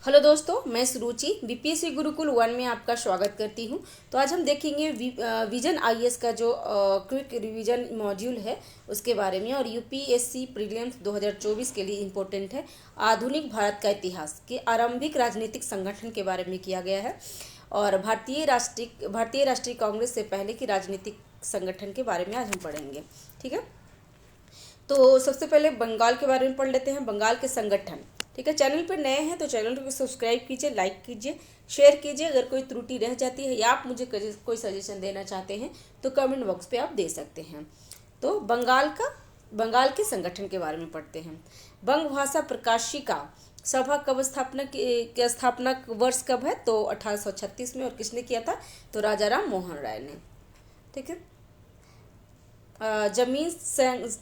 Hello दोस्तों, मैं सुरुचि BPSC Gurukul 1 में आपका स्वागत करती हूं। तो आज हम देखेंगे विजन आईएएस का जो क्विक रिवीजन मॉड्यूल है उसके बारे में, और यूपीएससी प्रीलिम्स 2024 के लिए इम्पोर्टेंट है। आधुनिक भारत का इतिहास के आरंभिक राजनीतिक संगठन के बारे में किया गया है, और भारतीय राष्ट्रीय कांग्रेस से पहले की राजनीतिक संगठन के बारे में आज हम पढ़ेंगे। ठीक है, तो सबसे पहले बंगाल के बारे में पढ़ लेते हैं। बंगाल के संगठन। ठीक है, चैनल पर नए हैं तो चैनल को सब्सक्राइब कीजिए, लाइक कीजिए, शेयर कीजिए। अगर कोई त्रुटि रह जाती है या आप मुझे कोई सजेशन देना चाहते हैं तो कमेंट बॉक्स पे आप दे सकते हैं। तो बंगाल के संगठन के बारे में पढ़ते हैं। बंग भाषा प्रकाशिका सभा कब स्थापना वर्ष कब है? तो 1836 में। और किसने किया था? तो राजा राम मोहन राय ने। ठीक है,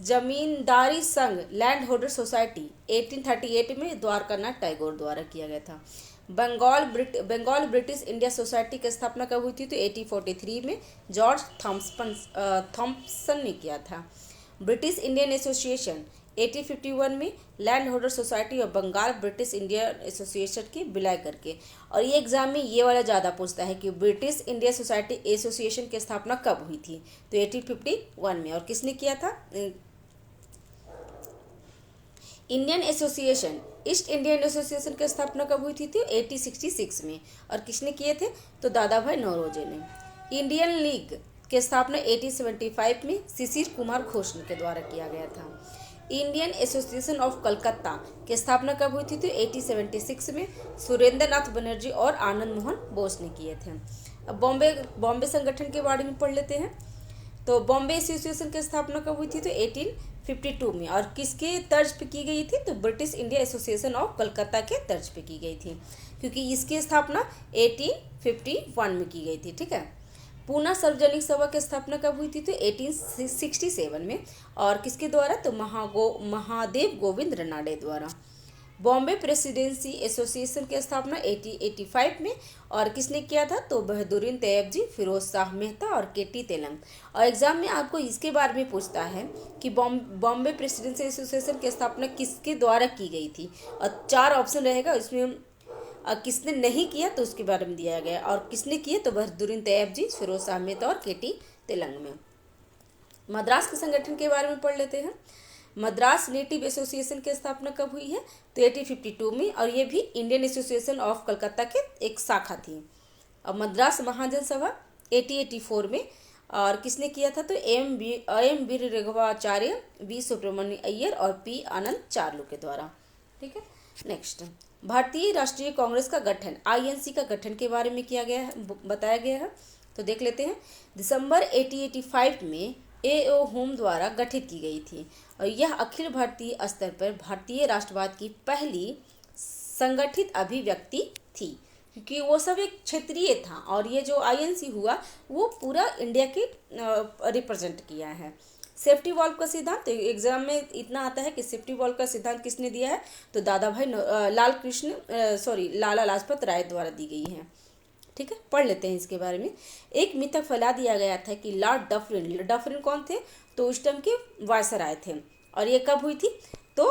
जमींदारी संघ लैंड होल्डर सोसाइटी 1838 में द्वारकानाथ टैगोर द्वारा किया गया था। बंगाल ब्रिटिश इंडिया सोसाइटी की स्थापना कब हुई थी? तो 1843 में जॉर्ज थॉम्पसन ने किया था। ब्रिटिश इंडियन एसोसिएशन 1851 में लैंड होल्डर सोसाइटी और बंगाल ब्रिटिश इंडियन एसोसिएशन की विलय करके। और ये एग्जाम में ये वाला ज़्यादा पूछता है कि ब्रिटिश इंडिया सोसाइटी एसोसिएशन की स्थापना कब हुई थी? तो 1851 में। और किसने किया था? Indian association east Indian association की स्थापना कब हुई थी? 1866 में। और किसने किए थे? तो दादा भाई नौरोजी ने। इंडियन लीग की स्थापना 1875 में शिशिर कुमार घोष के द्वारा किया गया था। इंडियन एसोसिएशन ऑफ कलकत्ता की स्थापना कब हुई थी? तो 1876 में सुरेंद्र नाथ बनर्जी और आनंद मोहन बोस ने किए थे। अब बॉम्बे संगठन के बारे में पढ़ लेते हैं। तो बॉम्बे एसोसिएशन की स्थापना कब हुई थी? तो 1852 में। और किसके तर्ज पे की गई थी? तो British India association of Calcutta के तर्ज पे की गई थी, क्योंकि इसकी स्थापना 1851 में की गई थी। ठीक है, पूना सार्वजनिक सभा की स्थापना कब हुई थी? तो 1867 में। और किसके द्वारा? तो महादेव गोविंद रनाडे द्वारा। बॉम्बे प्रेसिडेंसी एसोसिएशन की स्थापना 1885 में। और किसने किया था? तो बहादुरीन तैयब जी, फिरोज शाह मेहता और केटी तेलंग। और एग्जाम में आपको इसके बारे में पूछता है कि बॉम्बे प्रेसिडेंसी एसोसिएशन की स्थापना किसके द्वारा की गई थी, और 4 ऑप्शन रहेगा इसमें। किसने नहीं किया तो उसके बारे में दिया गया, और किसने किया? तो बहादुरीन तैयब जी, फिरोज शाह मेहता और केटी तेलंग में। मद्रास के संगठन के बारे में पढ़ लेते हैं। मद्रास नेटिव एसोसिएशन की स्थापना कब हुई है? तो 1852 में। और ये भी इंडियन एसोसिएशन ऑफ कलकत्ता के एक शाखा थी। और मद्रास महाजन सभा 1884 में। और किसने किया था? तो एम वीर राघवाचार्य, बी सुब्रमण्य अय्यर और पी आनंद चार्लू के द्वारा। ठीक है, नेक्स्ट भारतीय राष्ट्रीय कांग्रेस का गठन आईएनसी का गठन के बारे में किया गया है, बताया गया है। तो देख लेते हैं। दिसंबर 1885 में एओ होम द्वारा गठित की गई थी, और यह अखिल भारतीय स्तर पर भारतीय राष्ट्रवाद की पहली संगठित अभिव्यक्ति थी, क्योंकि वो सब एक क्षेत्रीय था, और ये जो आईएनसी हुआ वो पूरा इंडिया के रिप्रेजेंट किया है। सेफ्टी वॉल्व का सिद्धांत, तो एग्जाम में इतना आता है कि सेफ्टी वॉल्व का सिद्धांत किसने दिया है? तो दादा भाई लाला लाजपत राय द्वारा दी गई है। ठीक है, पढ़ लेते हैं इसके बारे में। एक मिथक फैला दिया गया था कि लॉर्ड डफरिन कौन थे? तो उस टाइम के वायसराय थे। और ये कब हुई थी? तो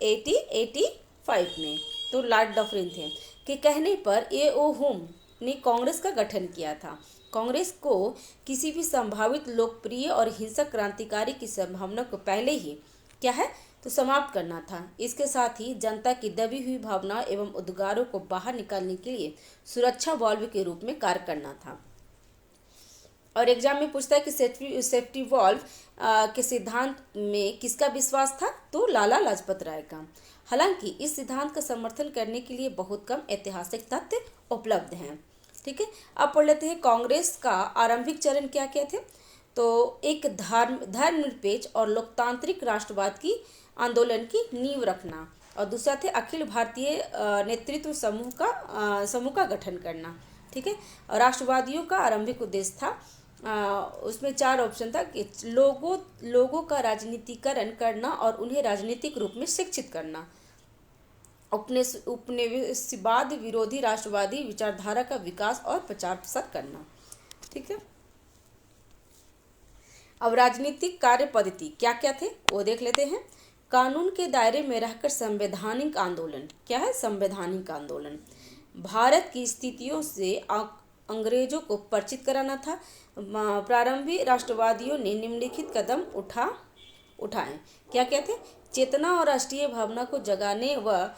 1885 में। तो लॉर्ड डफरिन थे के कहने पर एओ होम ने कांग्रेस का गठन किया था। कांग्रेस को किसी भी संभावित लोकप्रिय और हिंसक क्रांतिकारी की संभावना को पहले ही क्या है? तो समाप्त करना था। इसके साथ ही जनता की दबी हुई भावनाओं एवं उद्गारों को बाहर निकालने के लिए सुरक्षा वॉल्व के रूप में कार्य करना था। और एग्जाम में पूछता है कि सेफ्टी वॉल्व के सिद्धांत में किसका विश्वास था? तो लाला लाजपत राय का। हालांकि इस सिद्धांत का समर्थन करने के लिए बहुत कम ऐतिहासिक तथ्य उपलब्ध हैं। ठीक है, अब पढ़ लेते हैं कांग्रेस का आरंभिक चरण क्या क्या थे। तो एक धर्मनिरपेक्ष और लोकतांत्रिक राष्ट्रवाद की आंदोलन की नींव रखना, और दूसरा थे अखिल भारतीय नेतृत्व समूह का गठन करना। ठीक है, और राष्ट्रवादियों का आरंभिक उद्देश्य था, उसमें 4 ऑप्शन था कि लोगों का राजनीतिकरण करना और उन्हें राजनीतिक रूप में शिक्षित करना, उपनिवेशवाद विरोधी राष्ट्रवादी विचारधारा का विकास और प्रचार प्रसार करना। ठीक है, अब राजनीतिक कार्य पद्धति क्या क्या थे वो देख लेते हैं। कानून के दायरे में रहकर संवैधानिक आंदोलन। क्या है संवैधानिक आंदोलन? भारत की स्थितियों से अंग्रेजों को परिचित कराना था। प्रारंभिक राष्ट्रवादियों ने निम्नलिखित कदम उठाए। क्या क्या थे? चेतना और राष्ट्रीय भावना को जगाने व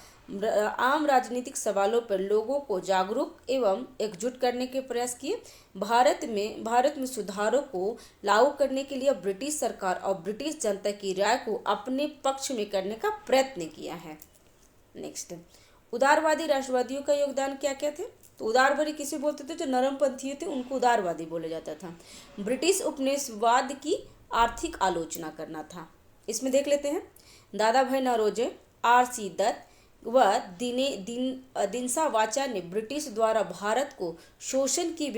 आम राजनीतिक सवालों पर लोगों को जागरूक एवं एकजुट करने के प्रयास किए। भारत में सुधारों को लागू करने के लिए ब्रिटिश सरकार और ब्रिटिश जनता की राय को अपने पक्ष में करने का प्रयत्न किया है। नेक्स्ट, उदारवादी राष्ट्रवादियों का योगदान क्या क्या थे? तो उदारवादी किसे बोलते थे? जो नरमपंथी थे उनको उदारवादी बोला जाता था। ब्रिटिश उपनिवेशवाद की आर्थिक आलोचना करना था। इसमें देख लेते हैं, दादा भाई नौरोजी, R.C. दत्त व दिनसा वाचा ने ब्रिटिश द्वारा भारत को शोषण की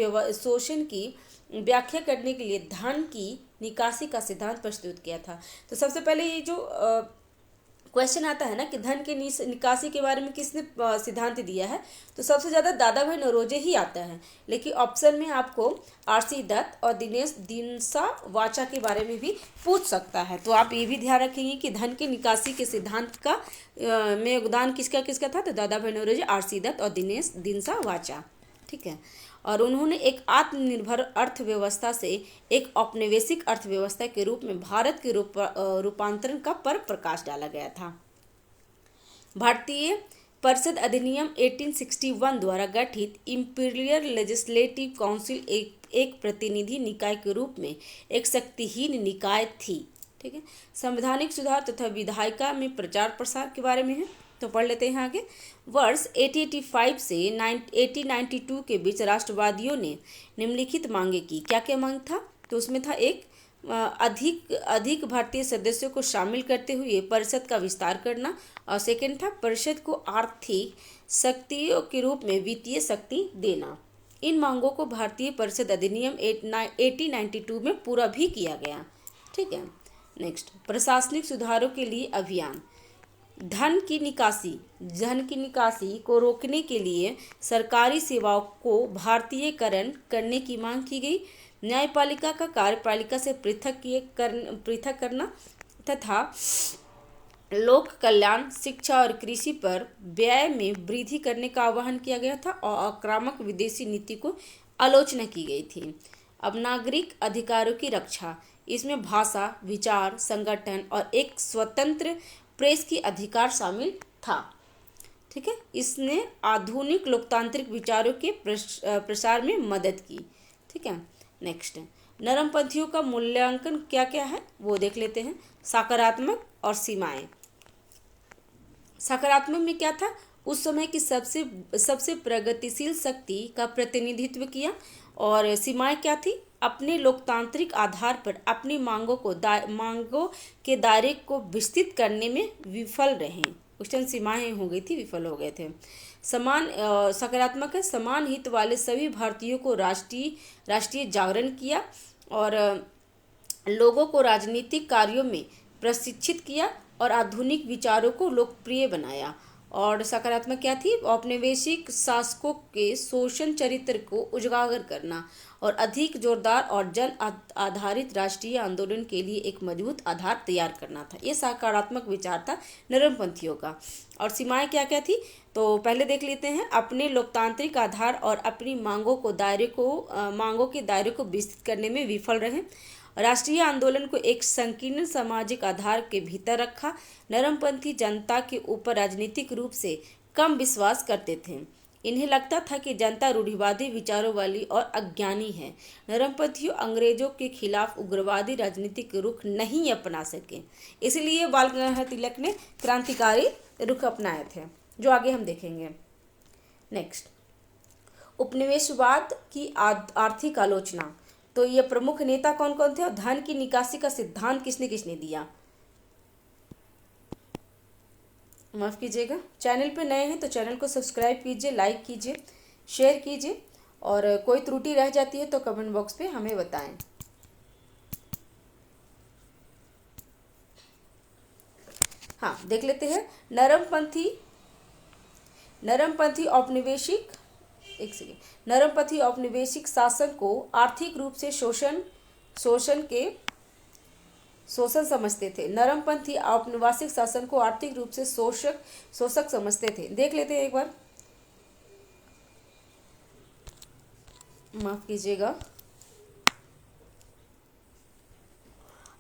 व्याख्या करने के लिए धन की निकासी का सिद्धांत प्रस्तुत किया था। तो सबसे पहले ये जो क्वेश्चन आता है ना कि धन की निकासी के बारे में किसने सिद्धांत दिया है, तो सबसे ज़्यादा दादा भाई नौरोजी ही आता है, लेकिन ऑप्शन में आपको R.C. दत्त और दिनसा वाचा के बारे में भी पूछ सकता है। तो आप ये भी ध्यान रखेंगे कि धन की निकासी के सिद्धांत का में योगदान किसका किसका था? तो दादा भाई नौरोजी, R.C. दत्त और दिनसा वाचा। ठीक है। और उन्होंने एक आत्मनिर्भर अर्थव्यवस्था से एक औपनिवेशिक अर्थव्यवस्था के रूप में भारत के रूपांतरण का पर प्रकाश डाला गया था। भारतीय परिषद अधिनियम 1861 द्वारा गठित इंपीरियल लेजिस्लेटिव काउंसिल एक प्रतिनिधि निकाय के रूप में एक शक्तिहीन निकाय थी। ठीक है। संवैधानिक सुधार तथा विधायिका में प्रचार प्रसार के बारे में है, तो पढ़ लेते हैं आगे। वर्ष 1885 से 1892 के बीच राष्ट्रवादियों ने निम्नलिखित मांगे की। क्या क्या मांग था? तो उसमें था एक, अधिक भारतीय सदस्यों को शामिल करते हुए परिषद का विस्तार करना, और सेकंड था परिषद को आर्थिक शक्तियों के रूप में वित्तीय शक्ति देना। इन मांगों को भारतीय परिषद अधिनियम 1892 में पूरा भी किया गया। ठीक है। नेक्स्ट, प्रशासनिक सुधारों के लिए अभियान। धन की निकासी को रोकने के लिए सरकारी सेवाओं को भारतीयकरण करने की मांग की गई। न्यायपालिका का कार्यपालिका से पृथक करना तथा लोक कल्याण, शिक्षा और कृषि पर व्यय में वृद्धि करने का आह्वान किया गया था, और आक्रामक विदेशी नीति को आलोचना की गई थी। अब नागरिक अधिकारों की रक्षा, इसमें भाषा, विचार, संगठन और एक स्वतंत्र प्रेस की अधिकार शामिल था। ठीक है। इसने आधुनिक लोकतांत्रिक विचारों के प्रसार में मदद की। ठीक है। नेक्स्ट, नरमपंथियों का मूल्यांकन क्या क्या है वो देख लेते हैं। सकारात्मक और सीमाएं। सकारात्मक में क्या था? उस समय की सबसे प्रगतिशील शक्ति का प्रतिनिधित्व किया, और सीमाएं क्या थी? अपने लोकतांत्रिक आधार पर अपनी मांगों के दायरे को विस्तृत करने में विफल रहे। उस टाइम सीमाएं हो गई थी, विफल हो गए थे। सकारात्मक है, समान हित वाले सभी भारतीयों को राष्ट्रीय जागरण किया, और लोगों को राजनीतिक कार्यों में प्रशिक्षित किया, और आधुनिक विचारों को लोकप्रिय बनाया। और सकारात्मक क्या थी? औपनिवेशिक शासकों के शोषण चरित्र को उजागर करना, और अधिक जोरदार और जन आधारित राष्ट्रीय आंदोलन के लिए एक मजबूत आधार तैयार करना था। ये सकारात्मक विचार था नरमपंथियों का। और सीमाएं क्या क्या थी? तो पहले देख लेते हैं। अपने लोकतांत्रिक आधार और अपनी मांगों के दायरे को विस्तृत करने में विफल रहे। राष्ट्रीय आंदोलन को एक संकीर्ण सामाजिक आधार के भीतर रखा। नरमपंथी जनता के ऊपर राजनीतिक रूप से कम विश्वास करते थे। इन्हें लगता था कि जनता रूढ़िवादी विचारों वाली और अज्ञानी है। नरमपंथियों अंग्रेजों के खिलाफ उग्रवादी राजनीतिक रुख नहीं अपना सके, इसलिए बाल गंगाधर तिलक ने क्रांतिकारी रुख अपनाए थे, जो आगे हम देखेंगे। नेक्स्ट, उपनिवेशवाद की आर्थिक आलोचना। तो ये प्रमुख नेता कौन कौन थे, और धन की निकासी का सिद्धांत किसने किसने दिया? माफ कीजिएगा, चैनल पे नए हैं तो चैनल को सब्सक्राइब कीजिए, लाइक कीजिए, शेयर कीजिए, और कोई त्रुटि रह जाती है तो कमेंट बॉक्स पे हमें बताएं। हाँ, देख लेते हैं। नरमपंथी औपनिवेशिक शासन को आर्थिक रूप से शोषण समझते थे। नरमपंथी औपनिवेशिक शासन को आर्थिक रूप से शोषक समझते थे। देख लेते हैं एक बार, माफ कीजिएगा।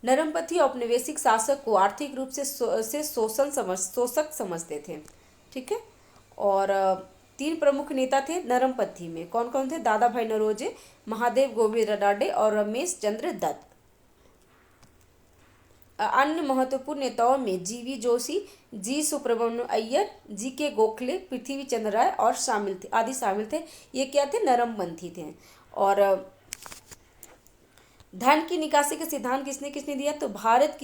नरमपंथी औपनिवेशिक शासक को आर्थिक रूप से शोषक समझते थे। ठीक है। और तीन प्रमुख नेता थे नरमपंथी में, कौन कौन थे? दादा भाई नौरोजी, महादेव गोविंद रनाडे और रमेश चंद्र दत्त। अन्य महत्वपूर्ण नेताओं में जीवी जोशी, जी सुब्रमण्यम अय्यर, जी के गोखले, पृथ्वी चंद्र राय और शामिल थे। ये क्या थे? नरमपंथी थे। और धन की निकासी का सिद्धांत किसने किसने दिया? तो भारत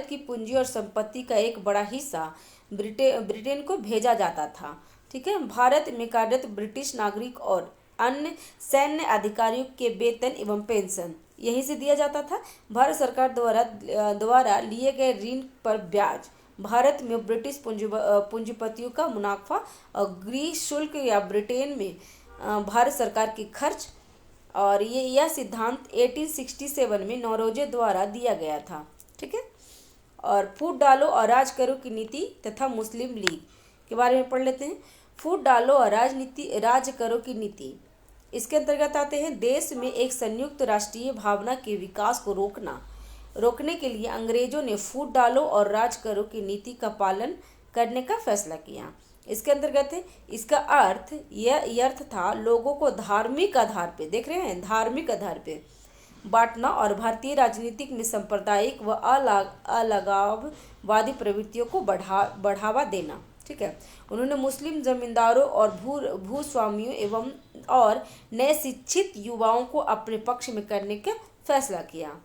की पूंजी और संपत्ति का एक बड़ा हिस्सा ब्रिटेन को भेजा जाता था। ठीक है। भारत में कार्यरत ब्रिटिश नागरिक और अन्य सैन्य अधिकारियों के वेतन एवं पेंशन यहीं से दिया जाता था। भारत सरकार द्वारा लिए गए ऋण पर ब्याज, भारत में ब्रिटिश पूंजीपतियों का मुनाफा और गृह शुल्क या ब्रिटेन में भारत सरकार की खर्च। और यह सिद्धांत 1867 में नौरोजे द्वारा दिया गया था। ठीक है। और फूट डालो और राज करो की नीति तथा मुस्लिम लीग के बारे में पढ़ लेते हैं। फूट डालो और राज करो की नीति, इसके अंतर्गत आते हैं देश में एक संयुक्त राष्ट्रीय भावना के विकास को रोकने के लिए अंग्रेजों ने फूट डालो और राज करो की नीति का पालन करने का फैसला किया। इसके अंतर्गत है, इसका यह अर्थ था लोगों को धार्मिक आधार पे, देख रहे हैं, धार्मिक आधार पे बांटना और भारतीय राजनीतिक में सांप्रदायिक व अलगाववादी प्रवृत्तियों को बढ़ावा देना। ठीक है। उन्होंने मुस्लिम जमींदारों और भूस्वामियों एवं और नए शिक्षित युवाओं को अपने पक्ष में करने का फैसला किया।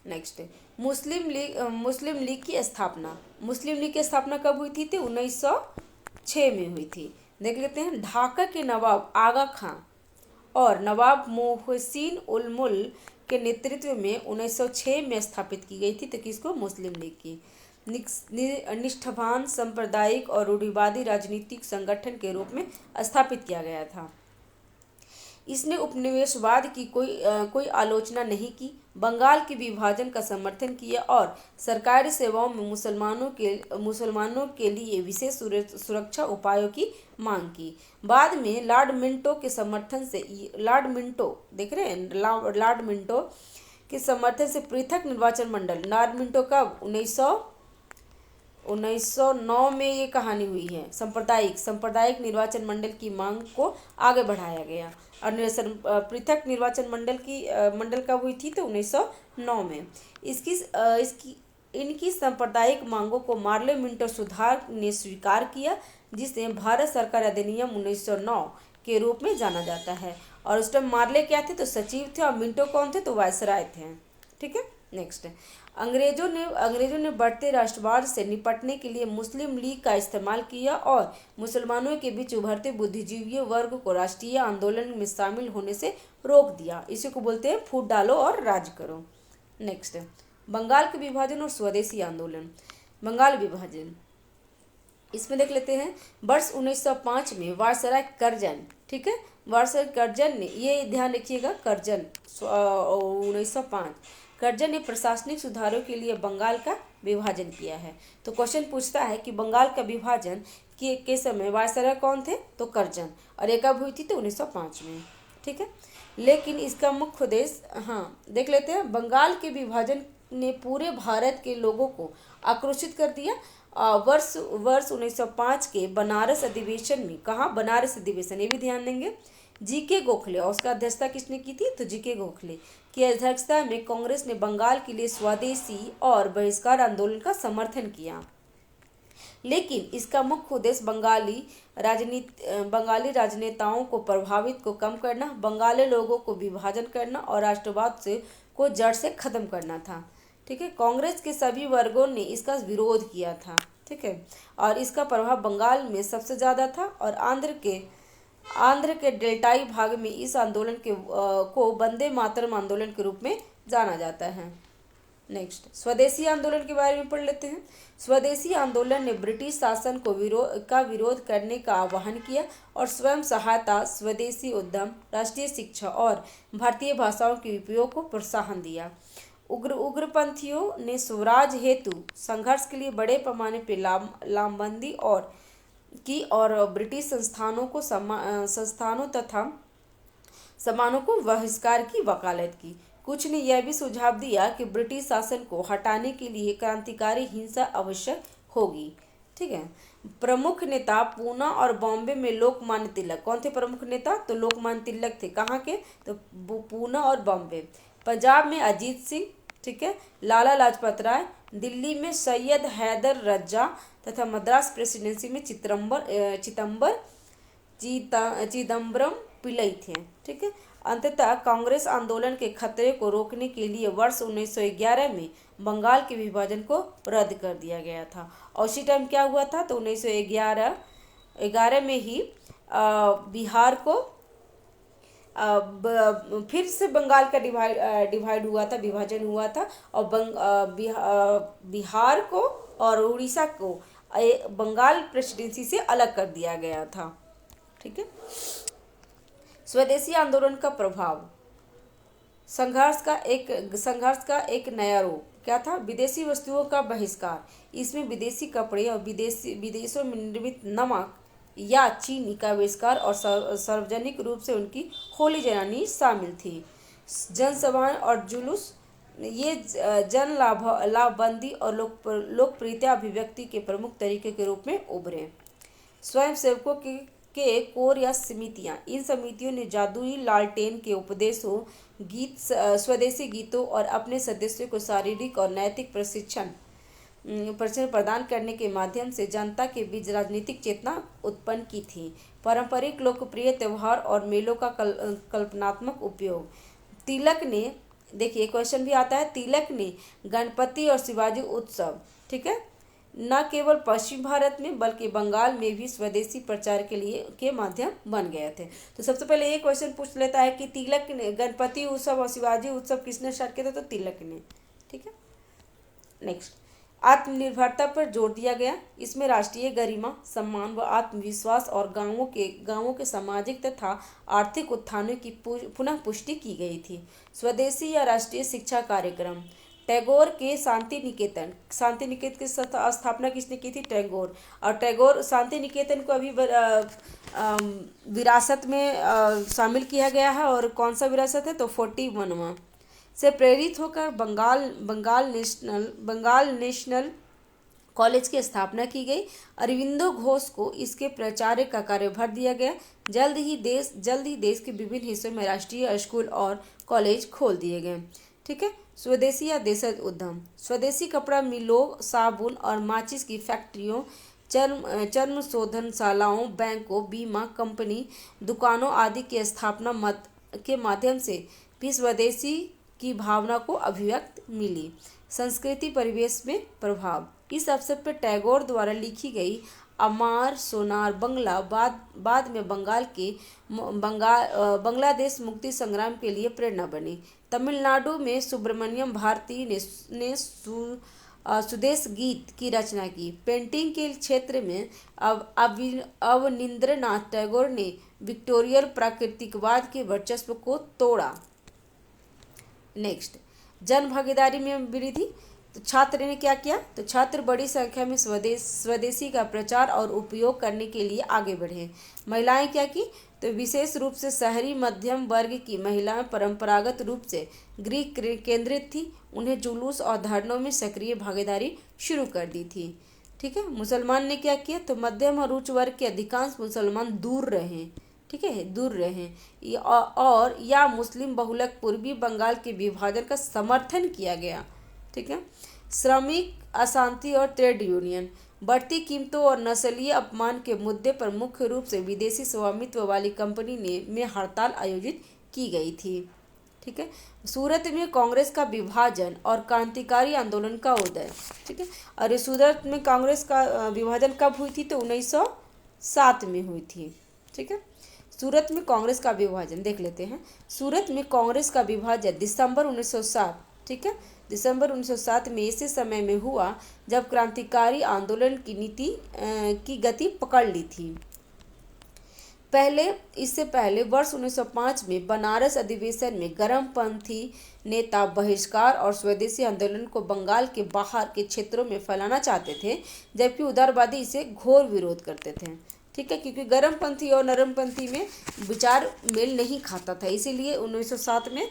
नेक्स्ट, मुस्लिम लीग की स्थापना। मुस्लिम लीग की स्थापना कब हुई थी? तो 1906 में हुई थी। देख लेते हैं। ढाका के नवाब आगा खां और नवाब मोहसिन उल मुल्क के नेतृत्व में 1906 में स्थापित की गई थी। तो किसको? मुस्लिम लीग की। निष्ठावान सांप्रदायिक और रूढ़िवादी राजनीतिक संगठन के रूप में स्थापित किया गया था। इसने उपनिवेशवाद की कोई आलोचना नहीं की, बंगाल के विभाजन का समर्थन किया और सरकारी सेवाओं में मुसलमानों के लिए विशेष सुरक्षा उपायों की मांग की। बाद में लॉर्ड मिंटो के समर्थन से देख रहे हैं, लॉर्ड मिंटो के समर्थन से पृथक निर्वाचन मंडल, लॉर्ड मिंटो का 1909 में ये कहानी हुई है। सांप्रदायिक निर्वाचन मंडल की मांग को आगे बढ़ाया गया और पृथक निर्वाचन मंडल कब हुई थी? तो 1909 में। इनकी सांप्रदायिक मांगों को मार्ले मिंटो सुधार ने स्वीकार किया, जिसे भारत सरकार अधिनियम 1909 के रूप में जाना जाता है। और उस टाइम मार्ले क्या थे? तो सचिव थे और मिंटो कौन थे? तो वायसराय थे। ठीक है। नेक्स्ट, अंग्रेजों ने बढ़ते राष्ट्रवाद से निपटने के लिए मुस्लिम लीग का इस्तेमाल किया और मुसलमानों के बीच उभरते बुद्धिजीवी वर्ग को राष्ट्रीय आंदोलन में शामिल होने से रोक दिया। इसी को बोलते हैं फूट डालो और राज करो। नेक्स्ट, बंगाल के विभाजन और स्वदेशी आंदोलन। बंगाल विभाजन, इसमें देख लेते हैं। वर्ष 1905 में वायसराय कर्जन, ठीक है, वायसराय कर्जन ने, ये ध्यान रखिएगा, कर्जन 1905, कर्जन ने प्रशासनिक सुधारों के लिए बंगाल का विभाजन किया है। तो क्वेश्चन पूछता है कि बंगाल का विभाजन के समय वायसराय कौन थे? तो कर्जन। और ये कब हुई थी? तो 1905 में। ठीक है। लेकिन इसका मुख्य उद्देश्य, हाँ देख लेते हैं, बंगाल के विभाजन ने पूरे भारत के लोगों को आक्रोशित कर दिया। वर्ष 1905 के बनारस अधिवेशन में, कहाँ? बनारस अधिवेशन, ये भी ध्यान देंगे। जी.के. गोखले, और उसका अध्यक्षता किसने की थी? तो जी.के. गोखले की अध्यक्षता में कांग्रेस ने बंगाल के लिए स्वदेशी और बहिष्कार आंदोलन का समर्थन किया। लेकिन इसका मुख्य उद्देश्य बंगाली राजनेताओं को प्रभावित को कम करना, बंगाली लोगों को विभाजन करना और राष्ट्रवाद को जड़ से खत्म करना था। ठीक है। कांग्रेस के सभी वर्गों ने इसका विरोध किया था। ठीक है। और इसका प्रभाव बंगाल में सबसे ज़्यादा था और आंध्र के डेल्टाई भाग में इस आंदोलन को वंदे मातरम आंदोलन के रूप में जाना जाता है। नेक्स्ट, स्वदेशी आंदोलन के बारे में पढ़ लेते हैं। स्वदेशी आंदोलन ने ब्रिटिश शासन को विरोध करने का आह्वान किया और स्वयं सहायता, स्वदेशी उद्यम, राष्ट्रीय शिक्षा और भारतीय भाषाओं के उपयोग को प्रोत्साहन दिया। उग्रपंथियों ने स्वराज हेतु संघर्ष के लिए बड़े पैमाने पर लामबंदी और ब्रिटिश संस्थानों तथा सामानों को बहिष्कार की वकालत की। कुछ ने यह भी सुझाव दिया कि ब्रिटिश शासन को हटाने के लिए क्रांतिकारी हिंसा आवश्यक होगी। ठीक है। प्रमुख नेता पूना और बॉम्बे में लोकमान्य तिलक। कौन थे प्रमुख नेता? तो लोकमान्य तिलक थे। कहाँ के? तो पूना और बॉम्बे। पंजाब में अजीत सिंह, ठीक है, लाला लाजपत राय। दिल्ली में सैयद हैदर रजा तथा मद्रास प्रेसिडेंसी में चिदम्बरम पिल्लई थे। ठीक है। अंततः कांग्रेस आंदोलन के खतरे को रोकने के लिए वर्ष 1911 में बंगाल के विभाजन को रद्द कर दिया गया था। और उसी टाइम क्या हुआ था? तो 1911 में ही बिहार को फिर से बंगाल का डिवाइड हुआ था, विभाजन हुआ था। और बिहार को और उड़ीसा को बंगाल प्रेसिडेंसी से अलग कर दिया गया था। ठीक है। स्वदेशी आंदोलन का प्रभाव। संघर्ष का एक नया रूप क्या था? विदेशी वस्तुओं का बहिष्कार। इसमें विदेशी कपड़े और विदेशों में निर्मित नमक या चीनी का बहिष्कार और सार्वजनिक रूप से उनकी होली जलानी शामिल थी। जनसभाएं और जुलूस, ये जन लाभबंदी और लोकप्रियता अभिव्यक्ति के प्रमुख तरीके के रूप में उभरे। स्वयंसेवकों के कोर या समितियां। इन समितियों ने जादुई लालटेन के उपदेशों, स्वदेशी गीतों और अपने सदस्यों को शारीरिक और नैतिक प्रशिक्षण प्रदान करने के माध्यम से जनता के बीच राजनीतिक चेतना उत्पन्न की थी। पारंपरिक लोकप्रिय त्यौहार और मेलों का कल्पनात्मक उपयोग। तिलक ने, देखिए क्वेश्चन भी आता है, तिलक ने गणपति और शिवाजी उत्सव, ठीक है, न केवल पश्चिम भारत में बल्कि बंगाल में भी स्वदेशी प्रचार के माध्यम बन गए थे। तो सबसे पहले ये क्वेश्चन पूछ लेता है कि तिलक ने गणपति उत्सव और शिवाजी उत्सव किसने स्टार्ट किया था? तो तिलक ने। ठीक है। नेक्स्ट, आत्मनिर्भरता पर जोर दिया गया। इसमें राष्ट्रीय गरिमा, सम्मान व आत्मविश्वास और गांवों के सामाजिक तथा आर्थिक उत्थानों की पुनः पुष्टि की गई थी। स्वदेशी या राष्ट्रीय शिक्षा कार्यक्रम। टैगोर के शांति निकेतन की स्थापना किसने की थी? टैगोर। और टैगोर शांति निकेतन को अभी विरासत में शामिल किया गया है। और कौन सा विरासत है? तो 41वां से प्रेरित होकर बंगाल नेशनल कॉलेज की स्थापना की गई। अरविंदो घोष को इसके प्राचार्य का कार्यभार दिया गया। जल्द ही देश के विभिन्न हिस्सों में राष्ट्रीय स्कूल और कॉलेज खोल दिए गए। ठीक है। स्वदेशी या देशज उद्यम। स्वदेशी कपड़ा मिलों, साबुन और माचिस की फैक्ट्रियों, चर्म शोधनशालाओं, बैंकों, बीमा कंपनी, दुकानों आदि की स्थापना के माध्यम से भी स्वदेशी की भावना को अभिव्यक्त मिली। संस्कृति परिवेश में प्रभाव। इस अवसर पर टैगोर द्वारा लिखी गई अमार सोनार बंगला बाद में बांग्लादेश मुक्ति संग्राम के लिए प्रेरणा बनी। तमिलनाडु में सुब्रमण्यम भारती ने सुदेश गीत की रचना की। पेंटिंग के क्षेत्र में अवनींद्रनाथ टैगोर ने विक्टोरियल प्राकृतिकवाद के वर्चस्व को तोड़ा। नेक्स्ट, जन भागीदारी में वृद्धि। तो छात्र ने क्या किया? तो छात्र बड़ी संख्या में स्वदेशी का प्रचार और उपयोग करने के लिए आगे बढ़े। महिलाएं क्या की? तो विशेष रूप से शहरी मध्यम वर्ग की महिलाएं परंपरागत रूप से गृह केंद्रित थी। उन्हें जुलूस और धरनों में सक्रिय भागीदारी शुरू कर दी थी। ठीक है। मुसलमान ने क्या किया? तो मध्यम और उच्च वर्ग के अधिकांश मुसलमान दूर रहे, ठीक है, दूर रहे और या मुस्लिम बहुलक पूर्वी बंगाल के विभाजन का समर्थन किया गया। ठीक है। श्रमिक अशांति और ट्रेड यूनियन। बढ़ती कीमतों और नस्लीय अपमान के मुद्दे पर मुख्य रूप से विदेशी स्वामित्व वाली कंपनी में हड़ताल आयोजित की गई थी। ठीक है। सूरत में कांग्रेस का विभाजन और क्रांतिकारी आंदोलन का उदय। ठीक है। और ये सूरत में कांग्रेस का विभाजन कब हुई थी? तो 1907 में हुई थी। ठीक है। सूरत में कांग्रेस का विभाजन देख लेते हैं। सूरत में कांग्रेस का विभाजन दिसंबर 1907 ठीक है। दिसंबर 1907 में इसी समय में हुआ जब क्रांतिकारी आंदोलन की नीति की गति पकड़ ली थी। इससे पहले वर्ष 1905 में बनारस अधिवेशन में गर्मपंथी नेता बहिष्कार और स्वदेशी आंदोलन को बंगाल के बाहर के क्षेत्रों में फैलाना चाहते थे, जबकि उदारवादी इसे घोर विरोध करते थे। ठीक है, क्योंकि गर्मपंथी और नरमपंथी में विचार मेल नहीं खाता था, इसीलिए 1907 में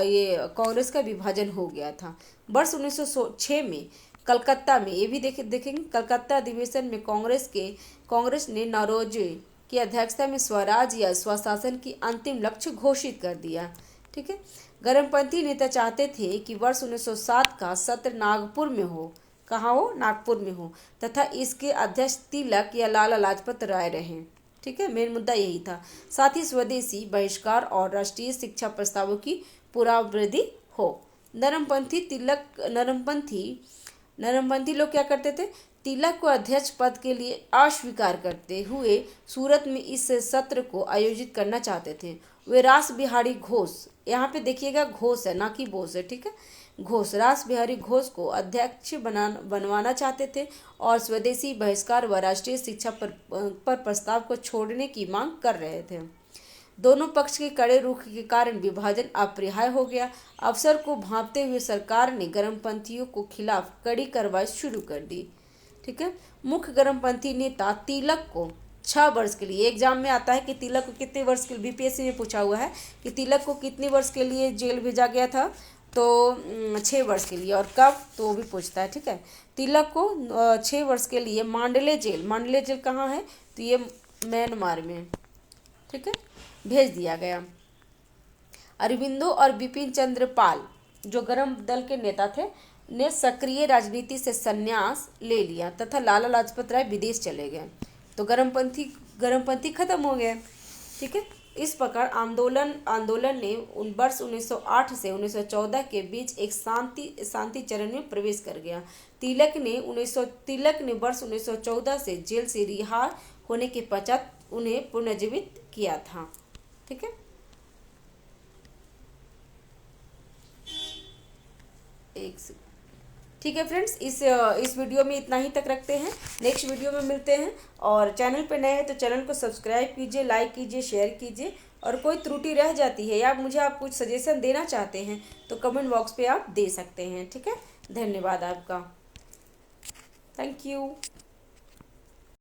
ये कांग्रेस का विभाजन हो गया था। वर्ष 1906 में कलकत्ता में, ये भी देखेंगे, कलकत्ता अधिवेशन में कांग्रेस ने नौरोजी की अध्यक्षता में स्वराज या स्वशासन की अंतिम लक्ष्य घोषित कर दिया। ठीक है, गर्मपंथी नेता चाहते थे कि वर्ष 1907 का सत्र नागपुर में हो, कहाँ हो, नागपुर में हो, तथा इसके अध्यक्ष तिलक या लाला लाजपत राय रहें। ठीक है, मेन मुद्दा यही था। साथ ही स्वदेशी बहिष्कार और राष्ट्रीय शिक्षा प्रस्तावों की पुनरावृत्ति हो। नरमपंथी लोग क्या करते थे, तिलक को अध्यक्ष पद के लिए अस्वीकार करते हुए सूरत में इस सत्र को आयोजित करना चाहते थे। वे रास बिहारी घोष, यहाँ पे देखिएगा घोष है ना कि बोस है, ठीक है, घोष, रास बिहारी घोष को अध्यक्ष बनवाना चाहते थे और स्वदेशी बहिष्कार व राष्ट्रीय शिक्षा पर प्रस्ताव को छोड़ने की मांग कर रहे थे। दोनों पक्ष के कड़े रुख के कारण विभाजन अपरिहार्य हो गया। अवसर को भांपते हुए सरकार ने गर्मपंथियों को खिलाफ कड़ी कार्रवाई शुरू कर दी। ठीक है, मुख्य गर्मपंथी नेता तिलक को 6 वर्ष के लिए, एग्जाम में आता है कि तिलक को कितने वर्ष के, बीपीएससी में पूछा हुआ है कि तिलक को कितने वर्ष के लिए जेल भेजा गया था, तो 6 वर्ष के लिए, और कब, तो वो भी पूछता है। ठीक है, तिलक को 6 वर्ष के लिए मांडले जेल कहाँ है, तो ये म्यांमार में, ठीक है, भेज दिया गया। अरविंदो और बिपिन चंद्र पाल, जो गर्म दल के नेता थे, ने सक्रिय राजनीति से संन्यास ले लिया तथा लाला लाजपत राय विदेश चले गए, तो गर्मपंथी खत्म हो गए। ठीक है, इस प्रकार आंदोलन ने वर्ष 1908 से 1914 के बीच एक शांति चरण में प्रवेश कर गया। तिलक ने वर्ष 1914 से जेल से रिहा होने के पश्चात उन्हें पुनर्जीवित किया था। ठीक है, ठीक है फ्रेंड्स, इस वीडियो में इतना ही तक रखते हैं। नेक्स्ट वीडियो में मिलते हैं, और चैनल पे नए हैं तो चैनल को सब्सक्राइब कीजिए, लाइक कीजिए, शेयर कीजिए, और कोई त्रुटि रह जाती है या मुझे आप कुछ सजेशन देना चाहते हैं तो कमेंट बॉक्स पे आप दे सकते हैं। ठीक है, धन्यवाद आपका, थैंक यू।